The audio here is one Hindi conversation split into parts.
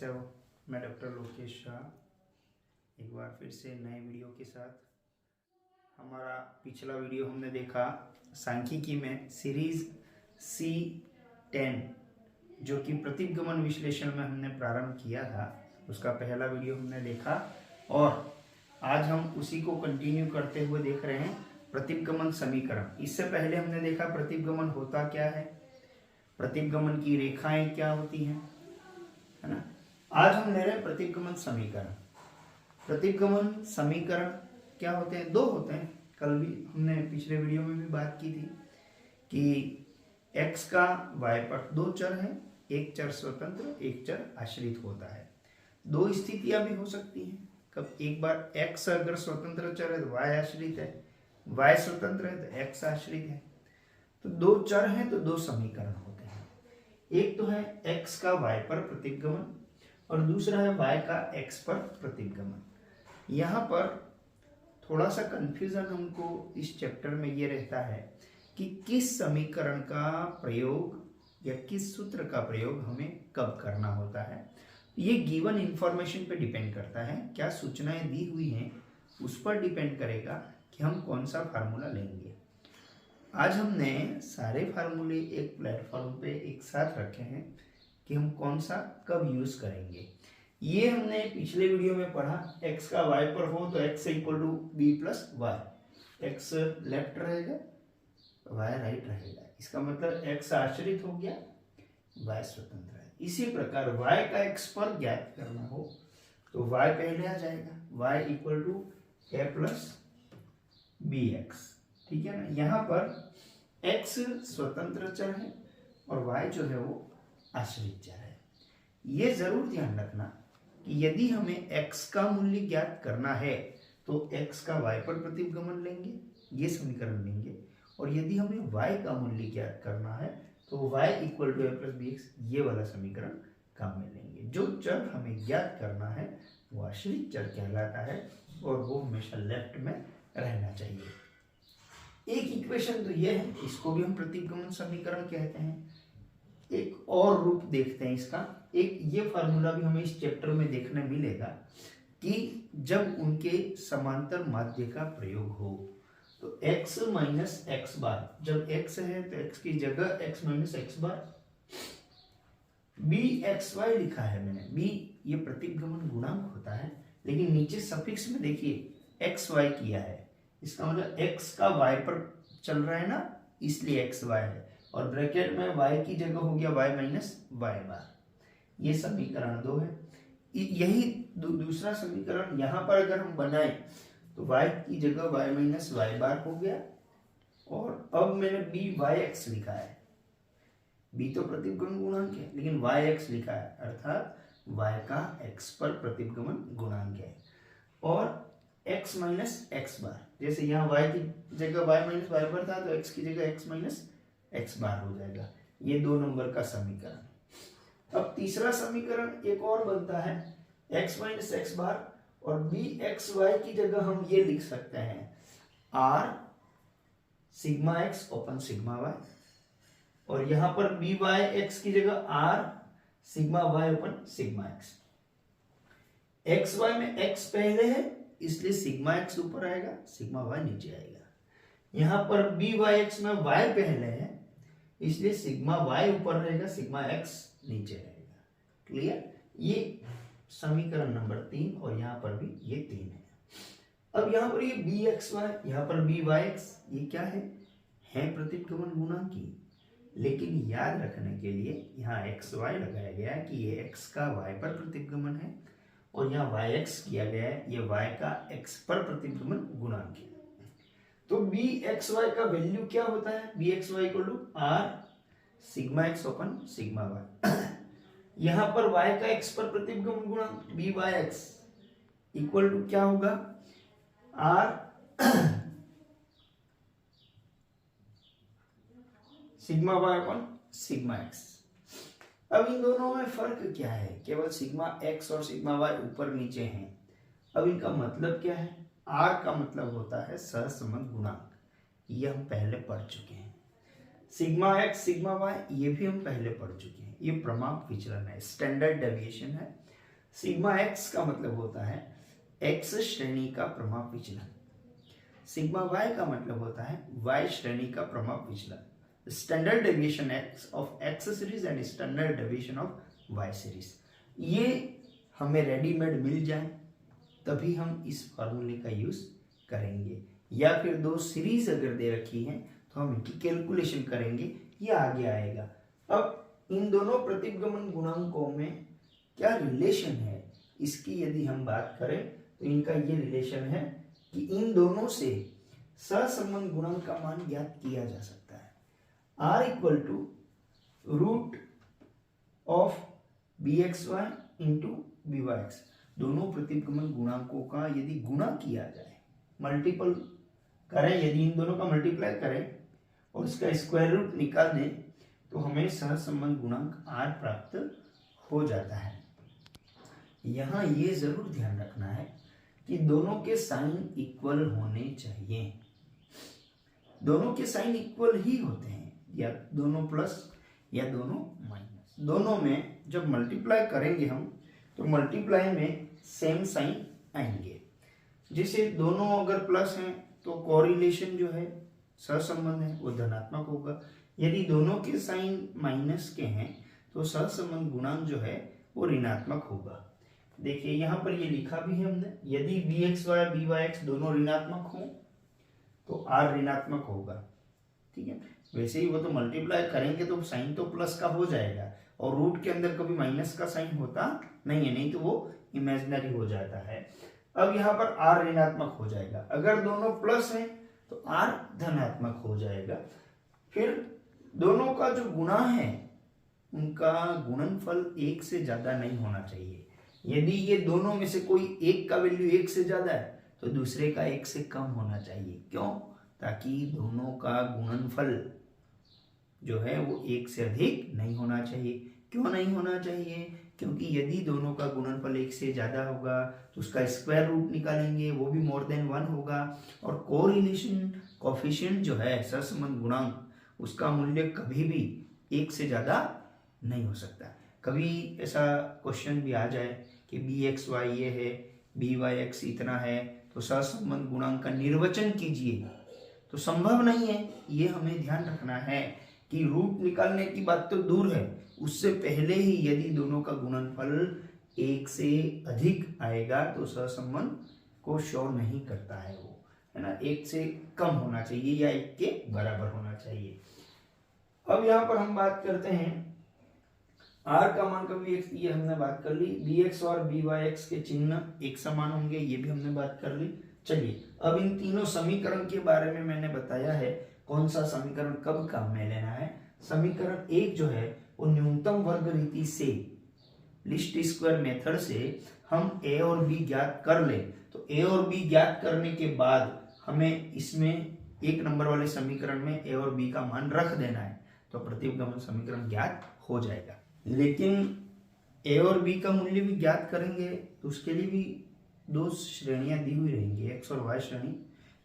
कैसे हो? मैं डॉक्टर लोकेश शाह एक बार फिर से नए वीडियो के साथ। हमारा पिछला वीडियो हमने देखा सांख्यिकी में सीरीज C10 जो कि प्रतिगमन विश्लेषण में हमने प्रारंभ किया था, उसका पहला वीडियो हमने देखा और आज हम उसी को कंटिन्यू करते हुए देख रहे हैं प्रतिगमन समीकरण। इससे पहले हमने देखा प्रतिगमन होता क्या है, प्रतिगमन की रेखाएं क्या होती हैं, है ना। आज हम ले रहे हैं प्रतिगमन समीकरण। प्रतिगमन समीकरण क्या होते हैं? दो होते हैं। कल भी हमने पिछले वीडियो में भी बात की थी कि x का y पर दो चर हैं, एक चर स्वतंत्र एक चर आश्रित होता है। दो स्थितियां भी हो सकती हैं। कब एक बार x अगर स्वतंत्र चर है तो y आश्रित है, y स्वतंत्र है तो x आश्रित है। तो दो चर हैं तो दो समीकरण होते हैं। एक तो है x का y पर प्रतिगमन और दूसरा है y का x पर प्रतिगमन। यहाँ पर थोड़ा सा कंफ्यूजन हमको इस चैप्टर में ये रहता है कि किस समीकरण का प्रयोग या किस सूत्र का प्रयोग हमें कब करना होता है। ये गिवन इंफॉर्मेशन पे डिपेंड करता है, क्या सूचनाएं दी हुई हैं उस पर डिपेंड करेगा कि हम कौन सा फार्मूला लेंगे। आज हमने सारे फार्मूले एक प्लेटफॉर्म पे एक साथ रखे हैं कि हम कौन सा कब यूज करेंगे। ये हमने पिछले वीडियो में पढ़ा, x का y पर हो तो x equal to b plus y, x left रहेगा y राइट रहेगा। इसका मतलब x आश्रित हो गया, y स्वतंत्र है। इसी प्रकार y का x पर ज्ञात करना हो तो y पहले आ जाएगा, y equal to a plus b x, ठीक है ना। यहाँ पर x स्वतंत्र चर है और y जो है वो आश्रित चर है। ये जरूर ध्यान रखना कि यदि हमें x का मूल्य ज्ञात करना है तो x का y पर प्रतिगमन लेंगे, ये समीकरण लेंगे, और यदि हमें y का मूल्य ज्ञात करना है तो y equal to a plus b x, ये वाला समीकरण काम में लेंगे। जो चर हमें ज्ञात करना है वो आश्रित चर कहलाता है और वो हमेशा लेफ्ट में रहना चाहिए। एक इक्वेशन तो ये है, इसको भी हम प्रतिगमन समीकरण कहते हैं। एक और रूप देखते हैं इसका। एक ये फार्मूला भी हमें इस चैप्टर में देखने मिलेगा कि जब उनके समांतर माध्य का प्रयोग हो तो x माइनस एक्स बार, जब x है तो x की जगह x माइनस एक्स बार, बी एक्स वाई लिखा है मैंने। b ये प्रतिगमन गुणांक होता है, लेकिन नीचे सफिक्स में देखिए एक्स वाई किया है। इसका मतलब x का y पर चल रहा है ना, इसलिए x y है, और ब्रैकेट में y की जगह हो गया y माइनस वाई बार। ये समीकरण 2 है। यही दूसरा समीकरण यहाँ पर अगर हम बनाए तो y की जगह y माइनस वाई बार हो गया, और अब मैंने बी वाई एक्स लिखा है। b तो प्रतिगमन गुणांक है लेकिन वाई एक्स लिखा है, अर्थात y का x पर प्रतिगमन गुणांक है, और x माइनस एक्स बार, जैसे यहाँ y की जगह y माइनस वाई बार था तो x की जगह x माइनस एक्स बार हो जाएगा। ये 2 नंबर का समीकरण। अब तीसरा समीकरण एक और बनता है, x माइनस एक्स बार, और बी एक्स वाई की जगह हम ये लिख सकते हैं r sigma x upon sigma y, और यहां पर बी वाई एक्स की जगह r sigma y upon sigma x. X y में x पहले है इसलिए सिग्मा एक्स ऊपर आएगा, सिग्मा वाई नीचे आएगा। यहां पर बी वाई एक्स में y पहले है इसलिए सिग्मा y ऊपर रहेगा, सिग्मा x नीचे रहेगा। क्लियर? ये समीकरण नंबर 3, और यहाँ पर भी ये 3 है। अब यहाँ पर ये बी एक्स वाई, यहाँ पर बी वाई एक्स, ये क्या है प्रतिगमन गुणांकी, लेकिन याद रखने के लिए यहाँ एक्स वाई लगाया गया है कि ये x का y पर प्रतिगमन है, और यहाँ वाई एक्स किया गया है, ये y का x पर प्रतिगमन गुणांक है। तो बी एक्स वाई का वैल्यू क्या होता है? B x y equal to r sigma x upon sigma y. यहां पर y का x पर प्रतिगमन गुणांक b y x equal to क्या होगा? R sigma y upon sigma x. अब इन दोनों में फर्क क्या है? केवल सिग्मा एक्स और सिग्मा वाई ऊपर नीचे हैं। अब इनका मतलब क्या है? r का मतलब होता है सहसंबंध गुणांक, ये हम पहले पढ़ चुके हैं। सिग्मा एक्स सिग्मा वाई ये भी हम पहले पढ़ चुके हैं। ये प्रमाप विचलन है, स्टैंडर्ड डेविएशन है, सिग्मा एक्स का मतलब होता है एक्स श्रेणी का प्रमाप विचलन, सिग्मा वाई का मतलब होता है वाई श्रेणी का प्रमाप विचलन। Standard deviation x of x series and standard deviation of y series, ये हमें रेडीमेड मिल जाए तभी हम इस फॉर्मूले का यूज करेंगे, या फिर दो सीरीज अगर दे रखी है तो हम इनकी कैलकुलेशन करेंगे, ये आगे आएगा। अब इन दोनों प्रतिगमन गुणांकों में क्या रिलेशन है, इसकी यदि हम बात करें तो इनका ये रिलेशन है कि इन दोनों से सहसंबंध गुणांक का मान ज्ञात किया जा सकता है। R equal to root of b x y into b y x, दोनों प्रतिगमन गुणांकों का यदि गुणा किया जाए, मल्टीपल करें, यदि इन दोनों का मल्टीप्लाई करें और इसका स्क्वायर रूट निकाल दें तो हमें सहसंबंध गुणांक R प्राप्त हो जाता है। यहाँ ये जरूर ध्यान रखना है कि दोनों के साइन इक्वल होने चाहिए, दोनों के साइन इक्वल ही होते हैं, या दोनों प्लस या दोनों माइनस, दोनों में जब मल्टीप्लाई करेंगे हम तो मल्टीप्लाई में सेम साइन आएंगे। जैसे दोनों अगर प्लस हैं तो कोरिलेशन जो है, सहसंबंध है, वो धनात्मक होगा। यदि दोनों के साइन माइनस के हैं तो सहसंबंध गुणांक जो है वो ऋणात्मक होगा। देखिए यहाँ पर ये लिखा भी है हमने, यदि b x y b y x दोनों ऋणात्मक हो तो आर ऋणात्मक होगा, ठीक है। वैसे ही वो तो मल्टीप्लाई करेंगे तो साइन तो प्लस का हो जाएगा, और रूट के अंदर कभी माइनस का साइन होता नहीं है, नहीं तो वो इमेजिनरी हो जाता है। अब यहाँ पर आर ऋणात्मक हो जाएगा, अगर दोनों प्लस हैं तो आर धनात्मक हो जाएगा। फिर दोनों का जो गुणा है उनका गुणनफल एक से ज्यादा नहीं होना चाहिए। यदि ये दोनों में से कोई एक का वैल्यू एक से ज्यादा है तो दूसरे का एक से कम होना चाहिए। क्यों? ताकि दोनों का गुणनफल जो है वो एक से अधिक नहीं होना चाहिए। क्यों नहीं होना चाहिए? क्योंकि यदि दोनों का गुणनफल एक से ज्यादा होगा तो उसका स्क्वायर रूट निकालेंगे, वो भी मोर देन 1 होगा, और कोरिलेशन कोफिशिएंट जो है सहसंबंध गुणांक, उसका मूल्य कभी भी एक से ज्यादा नहीं हो सकता। कभी ऐसा क्वेश्चन भी आ जाए कि बी एक्स वाई ये है, बी वाई एक्स इतना है, तो सहसंबंध गुणांक का निर्वचन कीजिए, तो संभव नहीं है। ये हमें ध्यान रखना है कि रूट निकालने की बात तो दूर है, उससे पहले ही यदि दोनों का गुणनफल एक से अधिक आएगा तो सहसंबंध को शो नहीं करता है, वो है ना, एक से कम होना चाहिए या एक के बराबर होना चाहिए। अब यहाँ पर हम बात करते हैं आर का मान का वी एक्स, ये हमने बात कर ली। बी एक्स और बी वाई एक्स के चिन्ह एक समान होंगे, ये भी हमने बात कर ली। चलिए अब इन तीनों समीकरण के बारे में मैंने बताया है, कौन सा समीकरण कब काम में लेना है। समीकरण एक जो है वो न्यूनतम वर्ग रीति से, लिस्ट स्क्वायर मेथड से हम ए और बी ज्ञात कर ले, तो ए और बी ज्ञात करने के बाद हमें इसमें एक नंबर वाले समीकरण में ए और बी का मान रख देना है, तो प्रतिगमन समीकरण ज्ञात हो जाएगा। लेकिन ए और बी का मूल्य भी ज्ञात करेंगे तो उसके लिए भी दो श्रेणियां दी हुई रहेंगी, एक्स और वाई श्रेणी।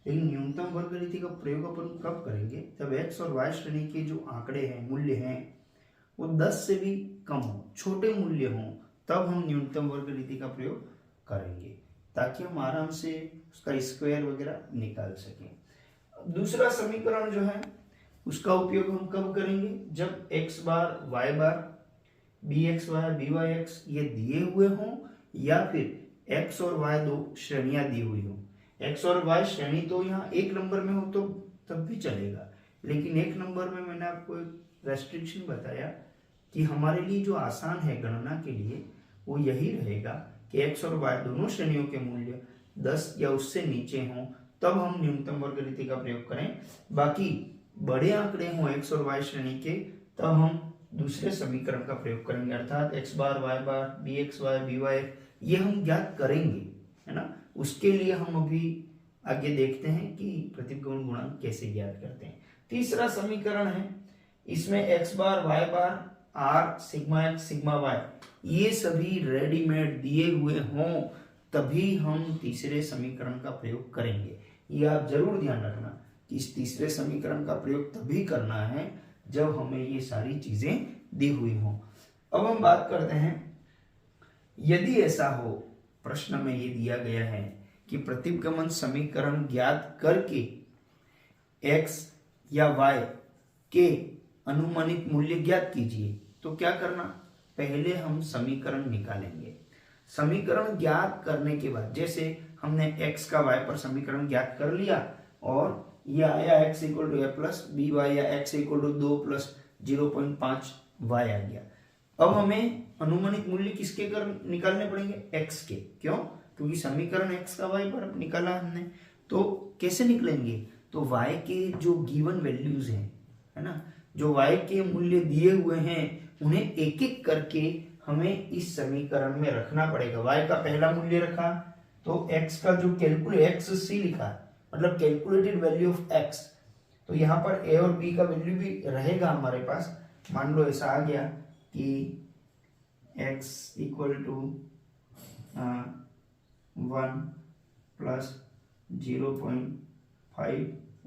लेकिन न्यूनतम वर्ग रीति का प्रयोग अपन कब करेंगे? जब एक्स और वाई श्रेणी के जो आंकड़े हैं, मूल्य हैं, वो 10 से भी कम हो, छोटे मूल्य हों, तब हम न्यूनतम वर्ग रीति का प्रयोग करेंगे, ताकि हम आराम से उसका स्क्वायर वगैरह निकाल सकें। दूसरा समीकरण जो है उसका उपयोग हम कब करेंगे? जब x bar y bar b x y b y x ये दिए हुए हों, या फिर एक्स और वाई दो श्रेणियां दी हुई हो। एक्स और वाई श्रेणी तो यहाँ एक नंबर में हो तो तब भी चलेगा, लेकिन एक नंबर में मैंने आपको एक रेस्ट्रिक्शन बताया कि हमारे लिए जो आसान है गणना के लिए वो यही रहेगा कि एक्स और वाई दोनों श्रेणियों के मूल्य 10 या उससे नीचे हों, तब हम न्यूनतम वर्ग रीति का प्रयोग करें। बाकी बड़े आंकड़े हों एक्स और वाई श्रेणी के, तब हम दूसरे समीकरण का प्रयोग करेंगे, अर्थात x bar y bar b x y b y ये हम ज्ञात करेंगे, है ना। उसके लिए हम अभी आगे देखते हैं कि प्रतिगमन गुणांक कैसे ज्ञात करते हैं। तीसरा समीकरण है, इसमें x bar y bar r sigma x sigma y ये सभी रेडीमेड दिए हुए हों, तभी हम तीसरे समीकरण का प्रयोग करेंगे। ये आप जरूर ध्यान रखना कि इस तीसरे समीकरण का प्रयोग तभी करना है जब हमें ये सारी चीजें दी हुई हों। अब हम बात करते हैं, यदि ऐसा हो, प्रश्न में ये दिया गया है कि प्रतिगमन समीकरण ज्ञात करके x या y के अनुमानित मूल्य ज्ञात कीजिए, तो क्या करना, पहले हम समीकरण निकालेंगे। समीकरण ज्ञात करने के बाद, जैसे हमने x का y पर समीकरण ज्ञात कर लिया और ये आया x equal to a plus b y या x equal to 2 plus 0.5 y आ गया। अब हमें अनुमानित मूल्य किसके निकालने पड़ेंगे, x के। क्यों, क्योंकि समीकरण x का y पर निकाला हमने, तो कैसे निकलेंगे, तो y के जो गिवन वैल्यूज हैं, है ना, जो y के मूल्य दिए हुए हैं उन्हें एक एक करके हमें इस समीकरण में रखना पड़ेगा। y का पहला मूल्य रखा तो x का जो xc लिखा, मतलब कैलकुलेटेड वैल्यू ऑफ x, तो यहाँ पर a और b का वैल्यू भी रहेगा हमारे पास। मान लो ऐसा आ गया कि x equal to 1 plus 0.5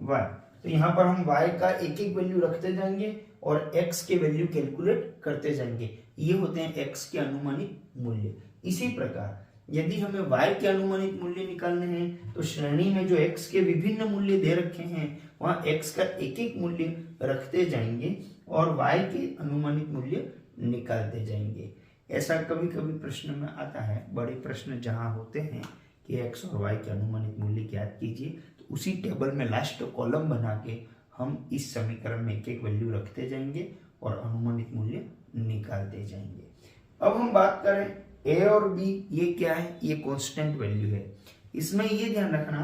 y, तो यहाँ पर हम y का एक एक वैल्यू रखते जाएंगे और x के वैल्यू कैलकुलेट करते जाएंगे। ये होते हैं x के अनुमानित मूल्य। इसी प्रकार यदि हमें y के अनुमानित मूल्य निकालने हैं तो श्रेणी में जो x के विभिन्न मूल्य दे रखे हैं वहां x का एक एक मूल्य रखते जाएंगे और y के अनुमानित मूल्य निकालते जाएंगे। ऐसा कभी कभी प्रश्न में आता है, बड़े प्रश्न जहां होते हैं कि x और y के अनुमानित मूल्य ज्ञात कीजिए, तो उसी टेबल में लास्ट कॉलम बना के हम इस समीकरण में एक एक वैल्यू रखते जाएंगे और अनुमानित मूल्य निकालते जाएंगे। अब हम बात करें a और b, ये क्या है, ये कांस्टेंट वैल्यू है। इसमें ये ध्यान रखना,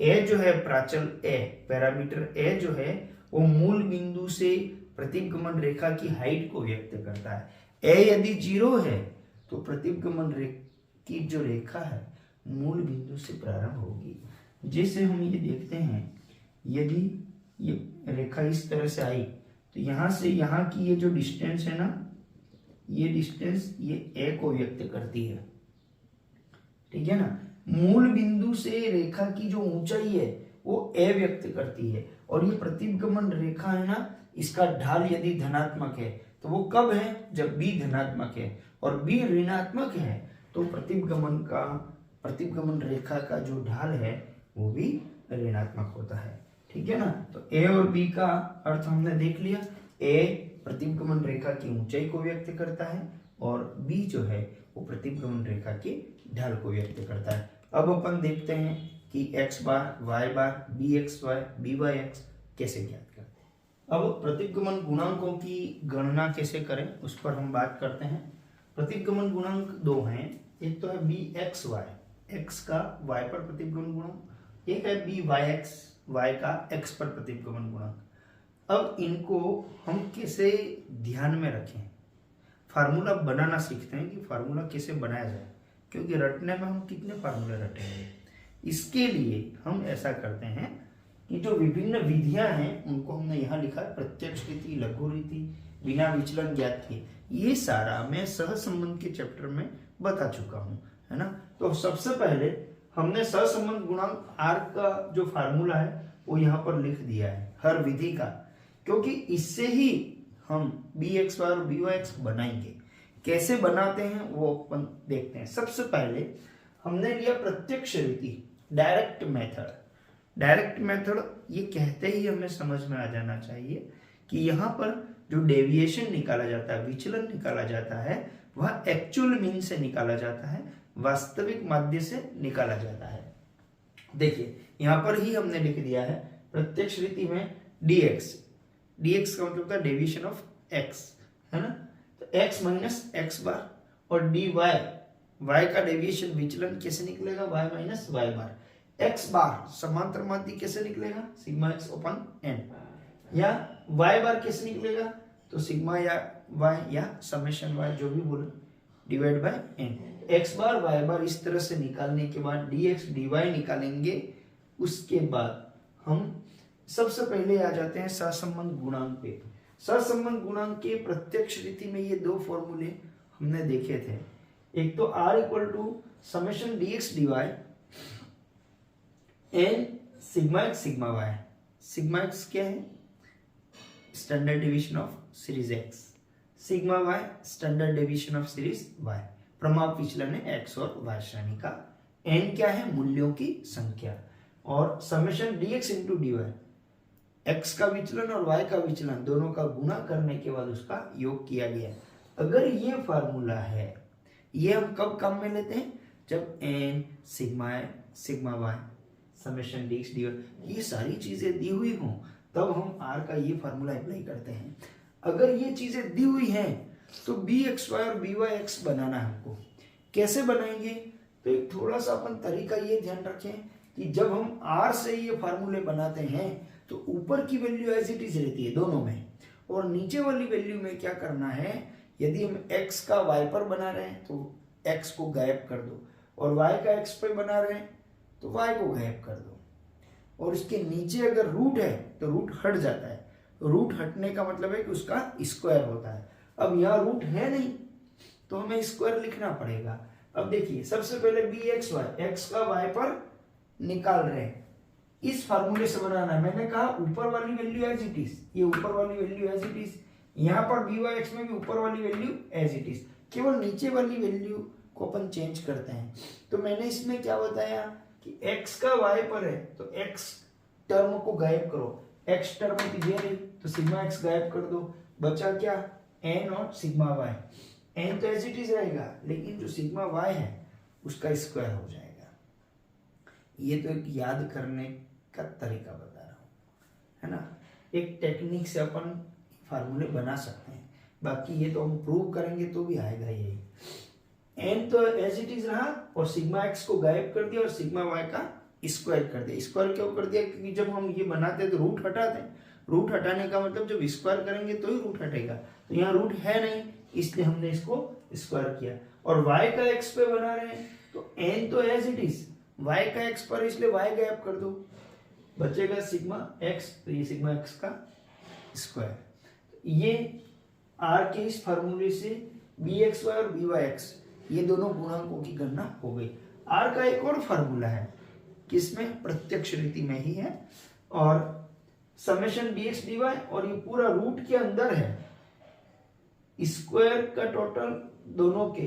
a जो है प्राचल a, पैरामीटर a जो है वो मूल बिंदु से प्रतिगमन रेखा की हाइट को व्यक्त करता है। a यदि 0 है तो प्रतिगमन की जो रेखा है मूल बिंदु से प्रारंभ होगी। जैसे हम ये देखते हैं, यदि ये रेखा इस तरह से आई तो यहां से यहाँ की ये जो डिस्टेंस है ना, ये डिस्टेंस ये a को व्यक्त करती है, ठीक है ना। मूल बिंदु से रेखा की जो ऊंचाई है वो a व्यक्त करती है और ये प्रतिगमन रेखा है ना, इसका ढाल यदि धनात्मक है तो वो कब है, जब b धनात्मक है, और b ऋणात्मक है तो प्रतिगमन रेखा का जो ढाल है वो भी ऋणात्मक होता है, ठीक है ना। तो a और b का अर्थ हमने देख लिया। a प्रतिगमन रेखा की ऊंचाई को व्यक्त करता है और b जो है वो प्रतिगमन रेखा के ढाल को व्यक्त करता है। अब अपन देखते हैं कि x बार, y बार, bxy, byx कैसे ज्ञात करते हैं। अब प्रतिगमन गुणांकों की गणना कैसे करें उस पर हम बात करते हैं। प्रतिगमन गुणांक दो हैं, एक तो है bxy, x का y पर प्रतिगमन गुणांक, एक है byx, y का x पर प्रतिगमन गुणांक। अब इनको हम कैसे ध्यान में रखें, फार्मूला बनाना सीखते हैं कि फार्मूला कैसे बनाया जाए, क्योंकि रटने में हम कितने फार्मूले रटेंगे। इसके लिए हम ऐसा करते हैं कि जो विभिन्न विधियां हैं उनको हमने यहाँ लिखा, प्रत्यक्ष रीति, लघु रीति, बिना विचलन ज्ञात किए, ये सारा मैं सहसंबंध के चैप्टर में बता चुका हूँ, है ना। तो सबसे पहले हमने सहसंबंध गुणांक r का जो फार्मूला है वो यहाँ पर लिख दिया है हर विधि का, क्योंकि इससे ही हम bxy और byx बनाएंगे। कैसे बनाते हैं वो अपन देखते हैं। सबसे पहले हमने लिया प्रत्यक्ष रीति, डायरेक्ट मेथड। डायरेक्ट मेथड ये कहते ही हमें समझ में आ जाना चाहिए कि यहाँ पर जो डेविएशन निकाला जाता है, विचलन निकाला जाता है, वह एक्चुअल मीन से निकाला जाता है, वास्तविक माध्य से निकाला जाता है। देखिए यहाँ पर ही हमने लिख दिया है प्रत्यक्ष रीति में dx का मतलब होता है डेविएशन ऑफ x, है ना। तो x माइनस एक्स बार, और dy y का डेविएशन विचलन कैसे निकलेगा, y माइनस y बार। x बार समांतर माध्य कैसे निकलेगा, सिग्मा x अपन n, या y बार कैसे निकलेगा, तो सिग्मा या y या समेशन y जो भी बोले divide by n। x bar y बार इस तरह से निकालने के बाद dx dy निकालेंगे। उसके बाद हम सबसे पहले आ जाते हैं सहसंबंध गुणांक पे। सहसंबंध गुणांक के प्रत्यक्ष रीति में ये दो फॉर्मूले हमने देखे थे, एक तो r equal to summation dx dy n sigma x sigma y। Sigma x क्या है, standard deviation of series x, sigma y standard deviation of series y। प्रमाप विचलन है x और y श्रेणी का। n क्या है? मूल्यों की संख्या। और summation dx into dy, x का विचलन और y का विचलन दोनों का गुणा करने के बाद उसका योग किया गया। अगर ये फार्मूला है, ये हम कब काम में लेते हैं? जब n sigma sigma y summation dx dy ये सारी चीजें दी हुई हों, तब हम r का ये फार्मूला अप्लाई करते हैं। अगर ये चीजें दी हुई हैं तो bxy और byx बनाना है हमको। कैसे बनाएंगे? तो एक थोड़ा सा अपन तरीका ये ध्यान रखें कि जब हम r से ये फार्मूले बनाते हैं तो ऊपर की वैल्यू एज इट इज रहती है दोनों में, और नीचे वाली वैल्यू में क्या करना है, यदि हम x का y पर बना रहे हैं तो x को गायब कर दो, और y का x पर बना रहे हैं तो y को गायब कर दो, और इसके नीचे अगर रूट है तो रूट हट जाता है। रूट हटने का मतलब है कि उसका स्क्वायर होता है। अब यहाँ रूट है नहीं तो हमें स्क्वायर लिखना पड़ेगा। अब देखिए, सबसे पहले bxy x का y पर निकाल रहे हैं, इस फार्मूले से बनाना है। मैंने कहा ऊपर वाली वैल्यू एज इट इज, ये ऊपर वाली वैल्यू एज इट इज, यहाँ पर byx में भी ऊपर वाली वैल्यू एज इट इज, केवल नीचे वाली वैल्यू को अपन चेंज करते हैं। तो मैंने इसमें क्या बताया कि x का y पर है तो x टर्म को गायब करो, x टर्म कीजिए नहीं तो सिग्मा x गायब कर दो, बचा क्या? n और सिग्मा y। n तो एज इट इज रहेगा, लेकिन जो सिग्मा y है उसका स्क्वायर हो जाएगा। ये तो एक याद करने का तरीका बता रहा हूँ, है ना। एक टेक्निक से अपन फार्मूले बना सकते हैं, बाकी ये तो हम प्रूव करेंगे तो भी आएगा यही। n तो एज इट इज रहा और सिग्मा x को गायब कर दिया और सिग्मा y का स्क्वायर कर दिया। स्क्वायर क्यों कर दिया? क्योंकि जब हम ये बनाते हैं तो रूट हटाते हैं। रूट हटाने का मतलब जब स्क्वायर करेंगे तो ही रूट हटेगा, तो यहाँ रूट है नहीं इसलिए हमने इसको स्क्वायर किया। और y का x पे बना रहे हैं तो n तो एज इट इज, y का x पर इसलिए y गायब कर दो, बचेगा सिग्मा x, तो ये सिग्मा x का स्क्वायर। ये r के इस फार्मूले से bxy और byx ये दोनों गुणांकों की गणना हो गई। r का एक और फार्मूला है, किसमें? प्रत्यक्ष रीति में ही है, और समेशन dx dy, और ये पूरा रूट के अंदर है। स्क्वायर का टोटल दोनों के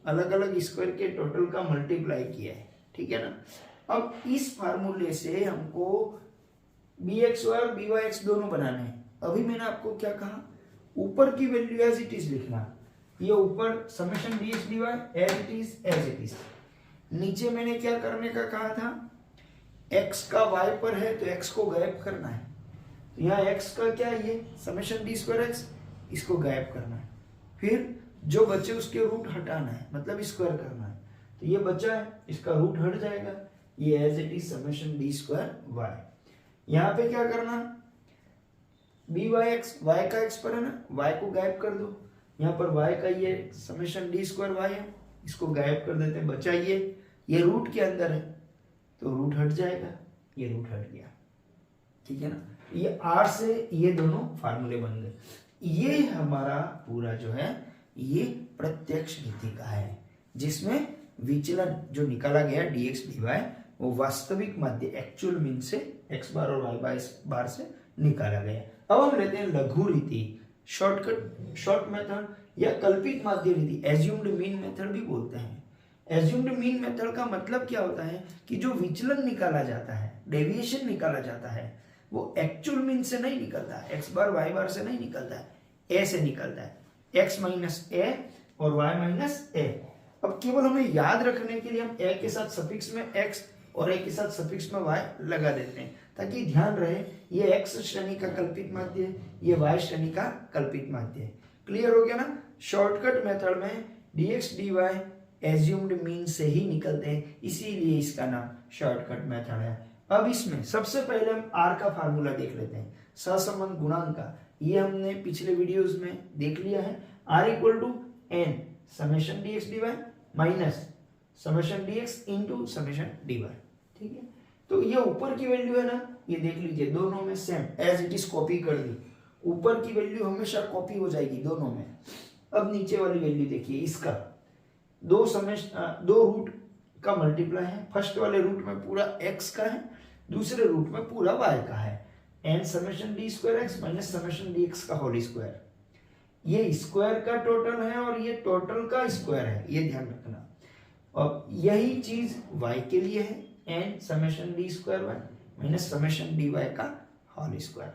अलग अलग स्क्वायर के टोटल का मल्टीप्लाई किया है, ठीक है ना। अब इस फार्मूले से हमको bxy और byx दोनों बनाने हैं। अभी मैंने आपको क्या कहा? ऊपर की वैल्यू एज इट इज लिखना, ये ऊपर summation dx dy as it is as it is. नीचे मैंने क्या करने का कहा था? x का y पर है तो x को गायब करना है, तो यहाँ x का क्या है? ये समेशन d स्क्वायर x, इसको गायब करना है। फिर जो बचे उसके रूट हटाना है, मतलब स्क्वायर करना है, तो ये बचा है इसका रूट हट जाएगा, ये as it is summation d square y। यहाँ पे क्या करना? byx y का x पर है ना, y को गायब कर दो, यहाँ पर y का ये समेशन d स्क्वायर y है, इसको गायब कर देते हैं, बचा ये रूट के अंदर है तो रूट हट जाएगा, ये रूट हट गया, ठीक है ना। ये r से ये दोनों फार्मूले बन गए। ये हमारा पूरा जो है ये प्रत्यक्ष रीति का है, जिसमें विचलन जो निकाला गया dx dy वो वास्तविक माध्य एक्चुअल मीन से x बार और y बार से निकाला गया। अब हम लेते हैं लघु रीति, शॉर्ट मेथड या कल्पित माध्य रीति, एज्यूम्ड मीन मेथड भी बोलते हैं। एज्यूम्ड मीन मेथड का मतलब क्या होता है कि जो विचलन निकाला जाता है, डेविएशन निकाला जाता है, वो एक्चुअल मीन से नहीं निकलता है, x बार y बार से नहीं निकलता है, a से निकलता है, x माइनस a और y माइनस a। अब केवल हमें याद रखने के लिए हम a के साथ सफिक्स में x और a के साथ सफिक्स में y लगा देते हैं, ताकि ध्यान रहे ये x श्रेणी का कल्पित माध्य है, ये y श्रेणी का कल्पित माध्य है। क्लियर हो गया ना। शॉर्टकट मेथड में dx dy एज्यूम्ड मीन से ही निकलते हैं, इसीलिए इसका नाम शॉर्टकट मेथड है। अब इसमें सबसे पहले हम r का फार्मूला देख लेते हैं, सहसंबंध गुणांक का। ये हमने पिछले वीडियोस में देख लिया है, r equal to n summation dx dy minus summation dx into summation dy, ठीक है। तो ये ऊपर की वैल्यू है ना, ये देख लीजिए दोनों में same as it is copy कर दी, ऊपर की वैल्यू हमेशा कॉपी हो जाएगी दोनों में। अब नीचे वाली वैल्यू देखिए, इसका दो रूट का मल्टीप्लाई है, फर्स्ट वाले रूट में पूरा x का है, दूसरे रूट में पूरा y का है, n summation d square x minus summation dx का होल स्क्वायर। ये स्क्वायर का टोटल है और ये टोटल का स्क्वायर है, ये ध्यान रखना। और यही चीज y के लिए है, n summation d square y minus summation d y का होल स्क्वायर।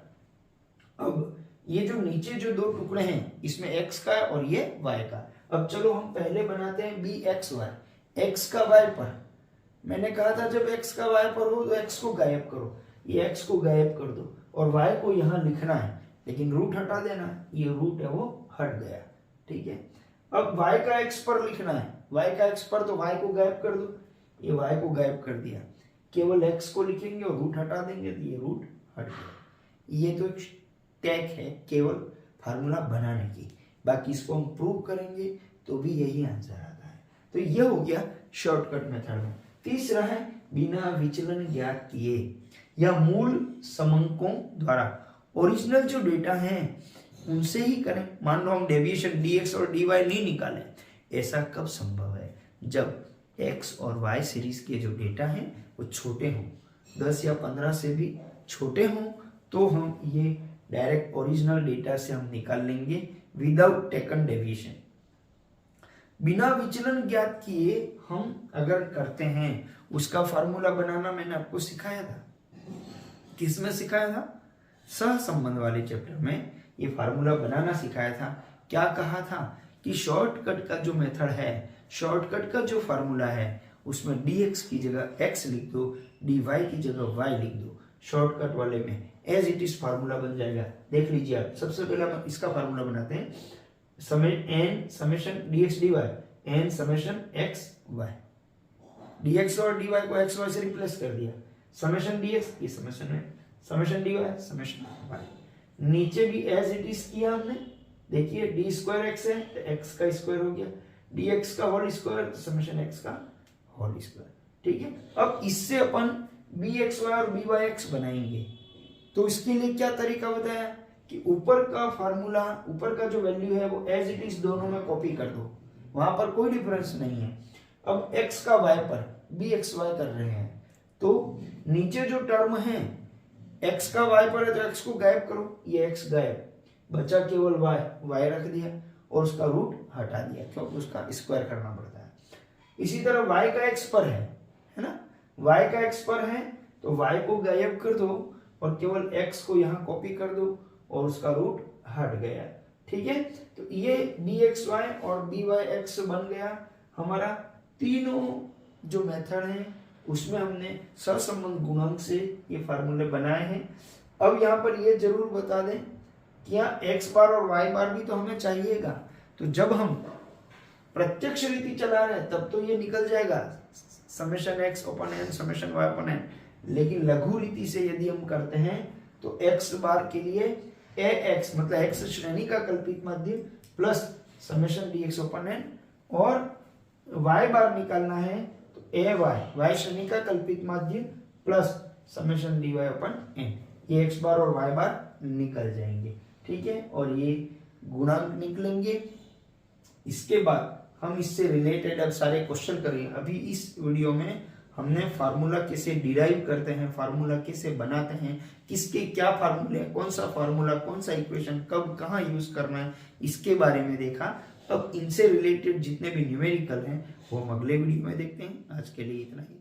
अब ये जो नीचे जो दो टुकड़े हैं इसमें x का और ये y का। अब चलो हम पहले बनाते हैं बी एक्स वाई, एक्स का y पर। मैंने कहा था जब x का y पर हो तो x को गायब करो, ये x को गायब कर दो और y को यहाँ लिखना है, लेकिन रूट हटा देना है, ये रूट है वो हट गया, ठीक है। अब y का x पर लिखना है, y का x पर तो y को गायब कर दो, ये y को गायब कर दिया, केवल x को लिखेंगे और रूट हटा देंगे तो ये रूट हट गया। ये तो टैग है केवल फार्मूला बनाने की, बाकी इसको हम प्रूव करेंगे तो भी यही आंसर आता है। तो ये हो गया शॉर्टकट मेथड में। तीसरा है बिना विचलन ज्ञात किए या मूल समंकों द्वारा ओरिजिनल जो डेटा है उनसे ही करें। मान लो हम डेविएशन dx और dy नहीं निकालें, ऐसा कब संभव है? जब x और y सीरीज के जो डेटा हैं वो छोटे हों, 10 या 15 से भी छोटे हों, तो हम ये डायरेक्ट ओरिजिनल डेटा से हम निकाल लेंगे विदाउट टेकन डेविएशन। बिना विचलन ज्ञात किए हम अगर करते हैं, उसका फार्मूला बनाना मैंने आपको सिखाया था। किसमें सिखाया था? सहसंबंध वाले चैप्टर में ये फार्मूला बनाना सिखाया था। क्या कहा था कि शॉर्टकट का जो मेथड है, शॉर्टकट का जो फार्मूला है उसमें dx की जगह x लिख दो, dy की जगह y लिख दो। शॉर्टकट वाले में एज इट इज फार्मूला बन जाएगा। देख लीजिए आप, सबसे पहले हम इसका फार्मूला बनाते हैं, n summation dx dy, n summation x y, dx और dy को x y से रिप्लेस कर दिया, समेशन dx ये समेशन है, समेशन dy समेशन y। नीचे भी एज इट इज किया हमने, देखिए डी स्क्वायर एक्स है तो एक्स का स्क्वायर हो गया, dx का होल स्क्वायर तो समेशन x का होल स्क्वायर, ठीक है। अब इससे अपन bxy और byx बनाएंगे, तो इसके लिए क्या तरीका बताया कि ऊपर का फार्मूला, ऊपर का जो वैल्यू है वो एज इट इज दोनों में कॉपी कर दो, वहां पर कोई डिफरेंस नहीं है। अब x का y पर bxy कर रहे हैं, तो नीचे जो टर्म है x का y पर है तो x को गायब करो, ये x गायब, बचा केवल y रख दिया और उसका रूट हटा दिया क्योंकि उसका स्क्वायर करना पड़ता है। इसी तरह y का x पर है ना, y का x पर है तो y को गायब कर दो और केवल x को यहाँ कॉपी कर दो और उसका रूट हट गया, ठीक है। तो ये dxy और byx बन गया हमारा। तीनों जो मेथड हैं उसमें हमने सहसंबंध गुणांक से ये फार्मूले बनाए हैं। अब यहाँ पर ये जरूर बता दें कि यहाँ x बार और y बार भी तो हमें चाहिएगा, तो जब हम प्रत्यक्ष रीति चला रहे हैं तब तो ये निकल जाएगा समेशन x अपन n समेशन y अपन n, लेकिन लघु रीति से यदि हम करते हैं तो x बार के लिए ax मतलब x श्रेणी का कल्पित माध्य प्लस समेशन dx अपन n, और y बार निकालना है तो y श्रेणी का कल्पित माध्य प्लस समेशन dy अपन n, ये x बार और y बार निकल जाएंगे, ठीक है। और ये गुणांक निकलेंगे। इसके बाद हम इससे रिलेटेड अब सारे क्वेश्चन करेंगे। अभी इस वीडियो में हमने फार्मूला कैसे डिराइव करते हैं, फार्मूला कैसे बनाते हैं, किसके क्या फार्मूले, कौन सा फार्मूला, कौन सा इक्वेशन कब कहाँ यूज करना है, इसके बारे में देखा। अब इनसे रिलेटेड जितने भी न्यूमेरिकल हैं वो हम अगले वीडियो में देखते हैं। आज के लिए इतना ही।